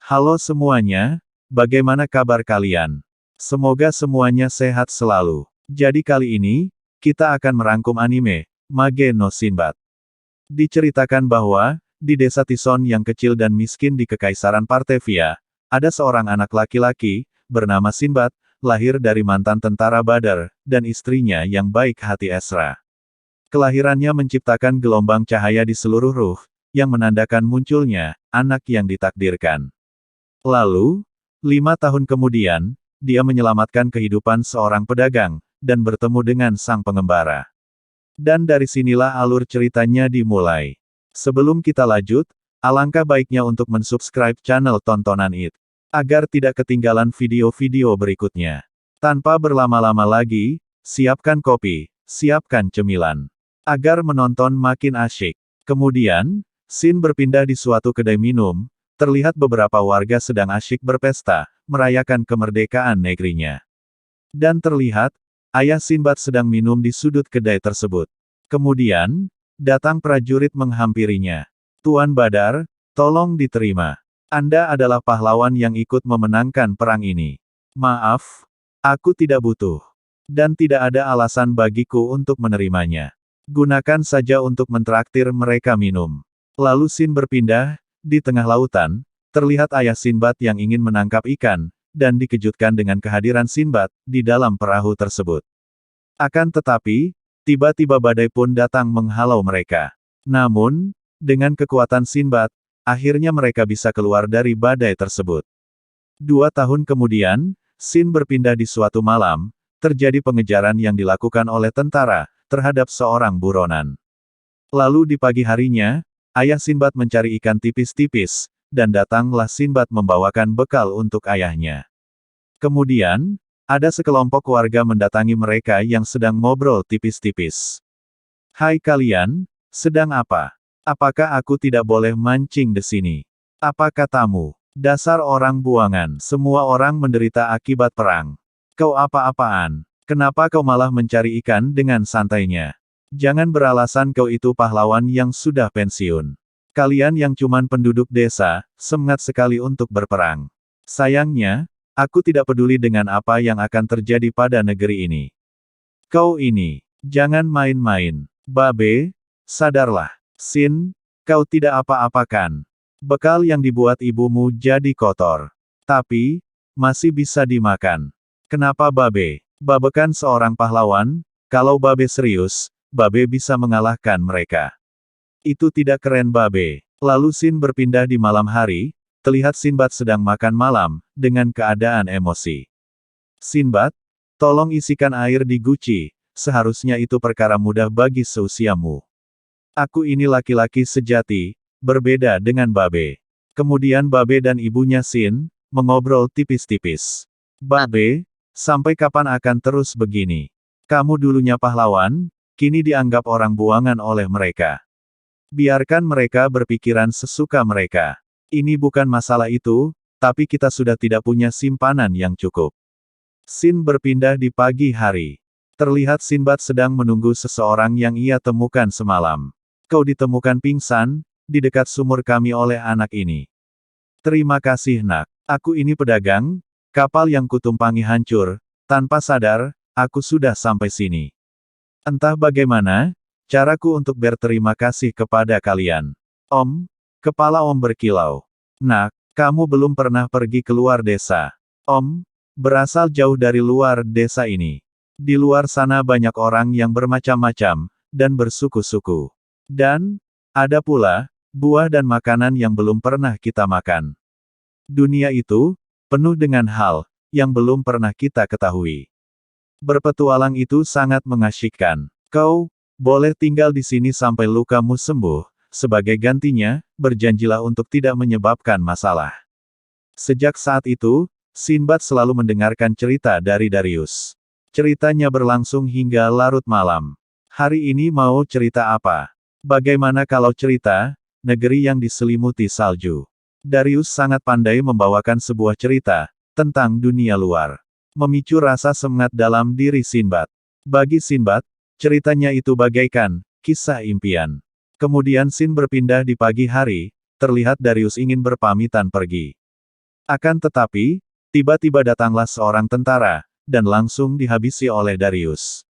Halo semuanya, bagaimana kabar kalian? Semoga semuanya sehat selalu. Jadi kali ini, kita akan merangkum anime, Mage no Shinbad. Diceritakan bahwa, di desa Tison yang kecil dan miskin di Kekaisaran Partevia, ada seorang anak laki-laki, bernama Shinbad, lahir dari mantan tentara Badar, dan istrinya yang baik hati Esra. Kelahirannya menciptakan gelombang cahaya di seluruh ruh, yang menandakan munculnya anak yang ditakdirkan. Lalu, 5 tahun kemudian, dia menyelamatkan kehidupan seorang pedagang, dan bertemu dengan sang pengembara. Dan dari sinilah alur ceritanya dimulai. Sebelum kita lanjut, alangkah baiknya untuk mensubscribe channel tontonan IT, agar tidak ketinggalan video-video berikutnya. Tanpa berlama-lama lagi, siapkan kopi, siapkan cemilan, agar menonton makin asyik. Kemudian, scene berpindah di suatu kedai minum, terlihat beberapa warga sedang asyik berpesta, merayakan kemerdekaan negerinya. Dan terlihat, ayah Shinbad sedang minum di sudut kedai tersebut. Kemudian, datang prajurit menghampirinya. Tuan Badar, tolong diterima. Anda adalah pahlawan yang ikut memenangkan perang ini. Maaf, aku tidak butuh. Dan tidak ada alasan bagiku untuk menerimanya. Gunakan saja untuk mentraktir mereka minum. Lalu scene berpindah, di tengah lautan, terlihat ayah Shinbad yang ingin menangkap ikan, dan dikejutkan dengan kehadiran Shinbad di dalam perahu tersebut. Akan tetapi, tiba-tiba badai pun datang menghalau mereka. Namun, dengan kekuatan Shinbad, akhirnya mereka bisa keluar dari badai tersebut. 2 tahun kemudian, scene berpindah di suatu malam, terjadi pengejaran yang dilakukan oleh tentara terhadap seorang buronan. Lalu di pagi harinya, ayah Shinbad mencari ikan tipis-tipis, dan datanglah Shinbad membawakan bekal untuk ayahnya. Kemudian, ada sekelompok warga mendatangi mereka yang sedang ngobrol tipis-tipis. Hai kalian, sedang apa? Apakah aku tidak boleh mancing di sini? Apa katamu? Dasar orang buangan, semua orang menderita akibat perang. Kau apa-apaan? Kenapa kau malah mencari ikan dengan santainya? Jangan beralasan kau itu pahlawan yang sudah pensiun. Kalian yang cuman penduduk desa, semangat sekali untuk berperang. Sayangnya, aku tidak peduli dengan apa yang akan terjadi pada negeri ini. Kau ini, jangan main-main. Babe, sadarlah. Sin, kau tidak apa-apakan. Bekal yang dibuat ibumu jadi kotor. Tapi, masih bisa dimakan. Kenapa Babe? Babe kan seorang pahlawan, kalau Babe serius, Babe bisa mengalahkan mereka. Itu tidak keren Babe. Lalu scene berpindah di malam hari, terlihat Shinbad sedang makan malam, dengan keadaan emosi. Shinbad, tolong isikan air di guci, seharusnya itu perkara mudah bagi seusiamu. Aku ini laki-laki sejati, berbeda dengan Babe. Kemudian Babe dan ibunya Shin, mengobrol tipis-tipis. Babe, sampai kapan akan terus begini? Kamu dulunya pahlawan, kini dianggap orang buangan oleh mereka. Biarkan mereka berpikiran sesuka mereka. Ini bukan masalah itu, tapi kita sudah tidak punya simpanan yang cukup. Scene berpindah di pagi hari. Terlihat Shinbad sedang menunggu seseorang yang ia temukan semalam. Kau ditemukan pingsan, di dekat sumur kami oleh anak ini. Terima kasih nak. Aku ini pedagang, kapal yang kutumpangi hancur, tanpa sadar, aku sudah sampai sini. Entah bagaimana, caraku untuk berterima kasih kepada kalian. Om, kepala Om berkilau. Nak, kamu belum pernah pergi keluar desa. Om, berasal jauh dari luar desa ini. Di luar sana banyak orang yang bermacam-macam, dan bersuku-suku. Dan, ada pula, buah dan makanan yang belum pernah kita makan. Dunia itu, penuh dengan hal, yang belum pernah kita ketahui. Berpetualang itu sangat mengasyikkan. Kau, boleh tinggal di sini sampai lukamu sembuh, sebagai gantinya, berjanjilah untuk tidak menyebabkan masalah. Sejak saat itu, Shinbad selalu mendengarkan cerita dari Darius. Ceritanya berlangsung hingga larut malam. Hari ini mau cerita apa? Bagaimana kalau cerita, negeri yang diselimuti salju? Darius sangat pandai membawakan sebuah cerita, tentang dunia luar. Memicu rasa semangat dalam diri Shinbad. Bagi Shinbad, ceritanya itu bagaikan kisah impian. Kemudian scene berpindah di pagi hari, terlihat Darius ingin berpamitan pergi. Akan tetapi, tiba-tiba datanglah seorang tentara, dan langsung dihabisi oleh Darius.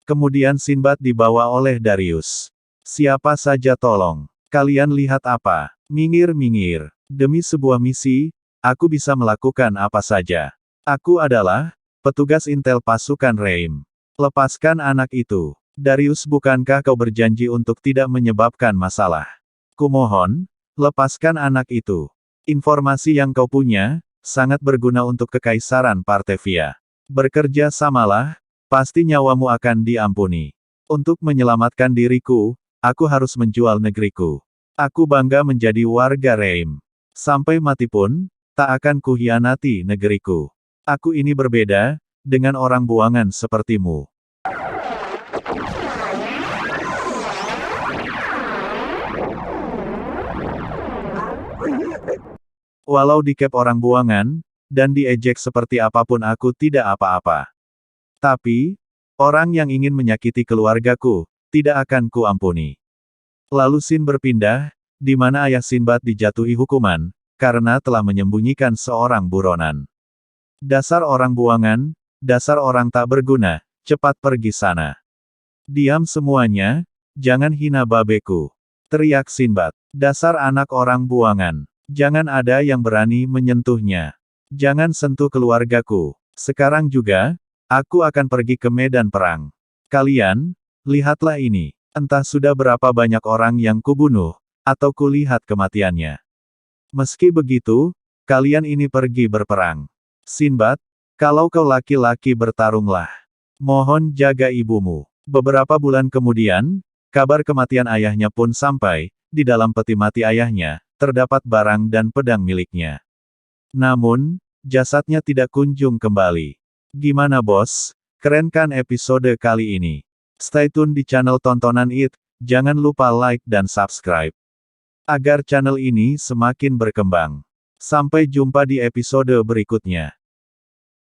Kemudian Sinbad dibawa oleh Darius. Siapa saja tolong. Kalian lihat apa? Minggir-minggir. Demi sebuah misi, aku bisa melakukan apa saja. Aku adalah petugas intel pasukan Reim. Lepaskan anak itu. Darius, bukankah kau berjanji untuk tidak menyebabkan masalah? Kumohon, lepaskan anak itu. Informasi yang kau punya, sangat berguna untuk Kekaisaran Partevia. Bekerja samalah, pasti nyawamu akan diampuni. Untuk menyelamatkan diriku, aku harus menjual negeriku. Aku bangga menjadi warga Reim. Sampai mati pun, tak akan kuhianati negeriku. Aku ini berbeda, dengan orang buangan sepertimu. Walau dikep orang buangan, dan diejek seperti apapun, aku tidak apa-apa. Tapi, orang yang ingin menyakiti keluargaku, tidak akan kuampuni. Lalu Sin berpindah, di mana ayah Sinbad dijatuhi hukuman, karena telah menyembunyikan seorang buronan. Dasar orang buangan, dasar orang tak berguna, cepat pergi sana. Diam semuanya, jangan hina babeku. Teriak Sinbad. Dasar anak orang buangan. Jangan ada yang berani menyentuhnya. Jangan sentuh keluargaku. Sekarang juga, aku akan pergi ke medan perang. Kalian, lihatlah ini. Entah sudah berapa banyak orang yang kubunuh, atau kulihat kematiannya. Meski begitu, kalian ini pergi berperang. Sinbad, kalau kau laki-laki bertarunglah. Mohon jaga ibumu. Beberapa bulan kemudian, kabar kematian ayahnya pun sampai, di dalam peti mati ayahnya, terdapat barang dan pedang miliknya. Namun, jasadnya tidak kunjung kembali. Gimana bos? Keren kan episode kali ini? Stay tune di channel tontonan IT, jangan lupa like dan subscribe. Agar channel ini semakin berkembang. Sampai jumpa di episode berikutnya.